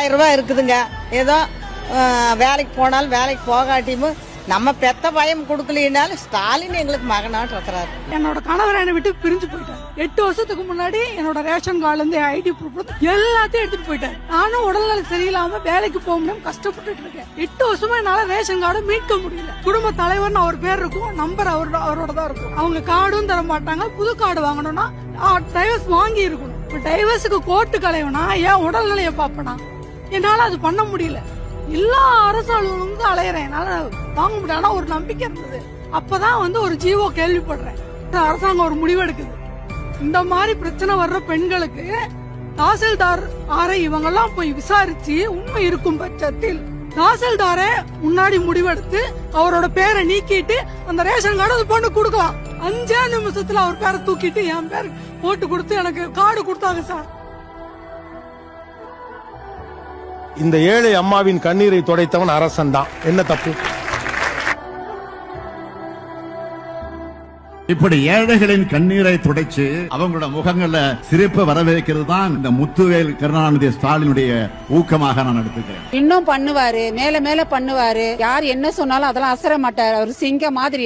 1000 ரூபாய் இருக்குதுங்க. ஏதோ வேலைக்கு போனாலும் வேலைக்கு போகாட்டியும் நம்ம பெத்த பயம் கொடுக்கலனாலும் ஸ்டாலின் எங்களுக்கு மகனாட்டு இருக்கிறாரு. என்னோட கணவர் என்னை விட்டு பிரிஞ்சு போயிட்டார். 8 வருஷத்துக்கு முன்னாடி என்னோட ரேஷன் கார்டுல இருந்து ஐடி ப்ரூஃப் எல்லாத்தையும் எடுத்துட்டு போயிட்டாரு. நானும் உடல்நல சரியில்லாம வேலைக்கு போக முடியாம கஷ்டப்பட்டு இருக்கேன். 8 வருஷமா என்னால ரேஷன் கார்டு மீட்க முடியல. குடும்ப தலைவர்னு அவர் பேர் இருக்கும், நம்பர் அவரோட தான் இருக்கும். அவங்க கார்டும் தர மாட்டாங்க. புது கார்டு வாங்கணும்னா டைவர்ஸ் வாங்கி இருக்கணும். இப்ப டைவர்ஸுக்கு கோர்ட்டு கலைவனா ஏன் உடல்நிலைய பாப்பனா என்னால அது பண்ண முடியல. எல்லா அரசு அலுவலகங்களும் அலையறேன், என்னால வாங்க முடியாது. ஆனா ஒரு நம்பிக்கை இருந்தது. அப்பதான் ஒரு ஜீவோ கேள்விப்படுறேன். அரசாங்கம் ஒரு முடிவு எடுக்குது. இந்த மாதிரி பிரச்சனை வர்ற பெண்களுக்கு தாசில்தார் இவங்கெல்லாம் போய் விசாரிச்சு உண்மை இருக்கும் பட்சத்தில் தாசில்தாரே முன்னாடி முடிவெடுத்து அவரோட பேரை நீக்கிட்டு அந்த ரேஷன் கார்டு அது பொண்ணு கொடுக்கலாம். 5 நிமிஷத்துல அவர் பேரை தூக்கிட்டு என் பேர் போட்டு கொடுத்து எனக்கு கார்டு கொடுத்தாங்க சார். இந்த ஏழை அம்மாவின் கண்ணீரை துடைத்தவன் அரசன் தான். என்ன தப்பு? இப்படி ஏழைகளின் கண்ணீரை துடைச்சு அவங்களோட முகங்கள்ல சிரிப்பு வரவேற்கிறது தான் இந்த முத்துவேல் கருணாநிதி ஸ்டாலினுடைய ஊக்கமாக நான் எடுத்துக்கிறேன். இன்னும் பண்ணுவாரு, மேல மேல பண்ணுவாரு. யார் என்ன சொன்னாலும் அதெல்லாம் அசர மாட்டாரு. அவர் சிங்க மாதிரி.